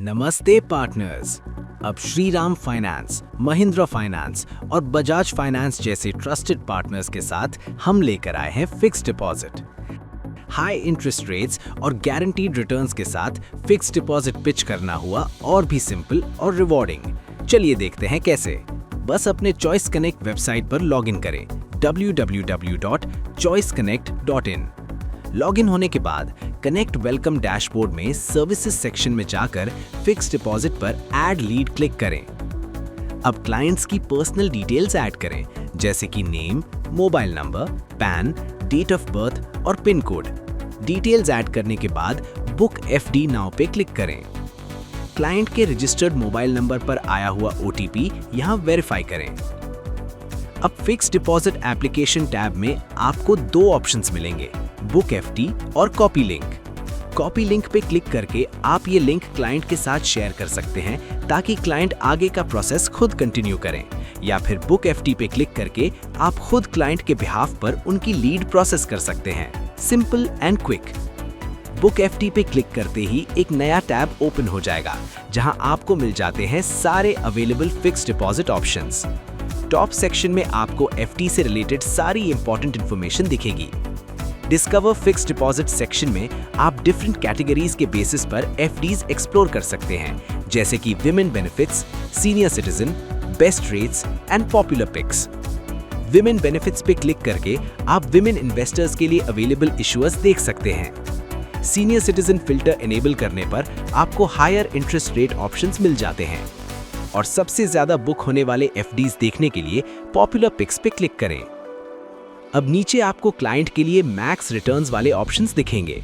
नमस्ते पार्टनर्स। अब Shriram finance, Mahindra finance और बजाज फाइनेंस जैसे ट्रस्टेड पार्टनर्स के साथ हम लेकर आए हैं fixed deposit. High interest rates और गारंटीड रिटर्न्स के साथ फिक्स्ड डिपॉजिट पिच करना हुआ और भी सिंपल और रिवॉर्डिंग। चलिए देखते हैं कैसे। बस अपने चॉइस कनेक्ट वेबसाइट पर लॉगिन करें www.choiceconnect.in। लॉगिन होने के बाद कनेक्ट वेलकम डैशबोर्ड में सर्विसेज सेक्शन में जाकर फिक्स्ड डिपॉजिट पर ऐड लीड क्लिक करें। अब क्लाइंट्स की पर्सनल डिटेल्स ऐड करें, जैसे कि name, mobile number, pan, date of birth और पिन कोड। डिटेल्स ऐड करने के बाद बुक एफडी नाउ पे क्लिक करें। क्लाइंट के रजिस्टर्ड मोबाइल नंबर पर आया हुआ OTP यहां वेरीफाई करें। अब फिक्स्ड डिपॉजिट एप्लीकेशन टैब में आपको दो ऑप्शंस मिलेंगे, बुक एफडी और कॉपी लिंक। कॉपी लिंक पे क्लिक करके आप ये लिंक क्लाइंट के साथ शेयर कर सकते हैं ताकि क्लाइंट आगे का प्रोसेस खुद कंटिन्यू करें, या फिर बुक एफडी पे क्लिक करके आप खुद क्लाइंट के बिहाफ पर उनकी लीड प्रोसेस कर सकते हैं। Simple and quick. Book FD पे क्लिक करते ही एक नया टैब ओपन हो जाएगा जहां आपको मिल जाते हैं सारे available fixed deposit options. Top section में आपको एफडी से रिलेटेड सारी इंपॉर्टेंट इंफॉर्मेशन दिखेगी। डिस्कवर फिक्स्ड डिपॉजिट सेक्शन में आप डिफरेंट कैटेगरीज के बेसिस पर एफडीज एक्सप्लोर कर सकते हैं, जैसे कि women benefits, senior citizen, best rates and popular picks. Women benefits पे क्लिक करके आप विमेन इन्वेस्टर्स के लिए अवेलेबल इशूअर्स देख सकते हैं। सीनियर सिटीजन फिल्टर इनेबल करने पर आपको हायर इंटरेस्ट रेट ऑप्शंस मिल जाते हैं। और सबसे ज्यादा बुक होने वाले एफडीज देखने के लिए पॉपुलर पिक्स पे क्लिक करें। अब नीचे आपको क्लाइंट के लिए मैक्स रिटर्न्स वाले ऑप्शंस दिखेंगे।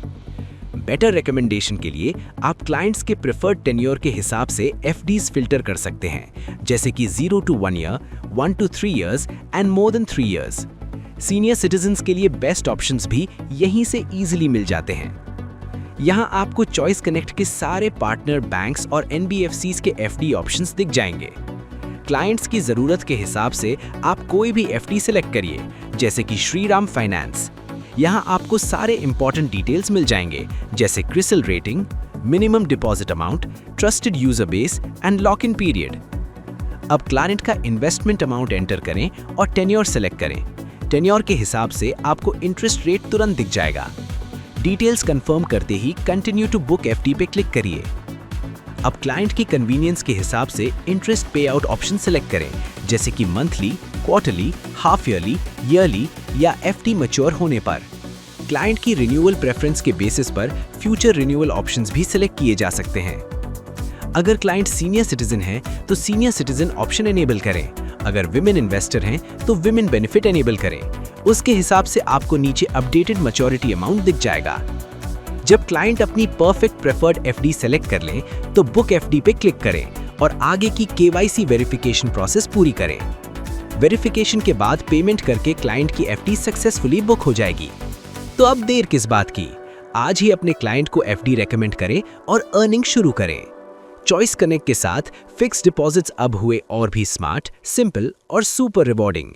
बेटर रिकमेंडेशन के लिए आप क्लाइंट्स के प्रेफर्ड टेन्योर के हिसाब से एफडीज फिल्टर कर सकते हैं, जैसे कि 0 to 1 year, 1 to 3 years and more than 3 years। Senior citizens के लिए बेस्ट ऑप्शंस भी यहीं से इजीली मिल जाते हैं। यहां आपको चॉइस कनेक्ट के सारे पार्टनर बैंक्स और NBFCs के एफडी ऑप्शंस दिख जाएंगे। क्लाइंट्स की जरूरत के हिसाब से आप कोई भी एफडी सिलेक्ट करिए, जैसे कि श्रीराम फाइनेंस। यहां आपको सारे इंपॉर्टेंट डिटेल्स मिल जाएंगे, जैसे CRISIL rating, minimum deposit amount, trusted user base and lock in period. अब क्लाइंट का इन्वेस्टमेंट अमाउंट एंटर करें और टेन्योर सेलेक्ट करें। टेन्योर के हिसाब से आपको इंटरेस्ट रेट तुरंत दिख जाएगा। डिटेल्स कंफर्म करते ही कंटिन्यू टू बुक एफडी पे क्लिक करिए। अब क्लाइंट की कन्वीनियंस के हिसाब से इंटरेस्ट पे आउट ऑप्शन सेलेक्ट करें, जैसे कि monthly, quarterly, half yearly, yearly या एफडी मैच्योर होने पर। क्लाइंट की रिन्यूअल प्रेफरेंस के बेसिस पर फ्यूचर रिन्यूअल ऑप्शंस भी सिलेक्ट किए जा सकते हैं। अगर क्लाइंट सीनियर सिटीजन है तो सीनियर सिटीजन ऑप्शन एनेबल करें। अगर विमेन इन्वेस्टर हैं तो विमेन बेनिफिट एनेबल करें। उसके हिसाब से आपको नीचे अपडेटेड मैच्योरिटी अमाउंट दिख जाएगा। जब क्लाइंट अपनी परफेक्ट प्रेफर्ड एफडी सेलेक्ट कर लें तो बुक एफडी पे क्लिक करें और आगे की KYC वेरिफिकेशन प्रोसेस पूरी करें। वेरिफिकेशन के बाद पेमेंट करके क्लाइंट की एफडी सक्सेसफुली बुक हो जाएगी। तो अब देर किस बात की, आज ही अपने क्लाइंट को एफडी रेकमेंड करें और अर्निंग शुरू करें। चॉइस कनेक्ट के साथ फिक्स्ड डिपॉजिट्स अब हुए और भी स्मार्ट, सिंपल और सुपर रिवॉर्डिंग।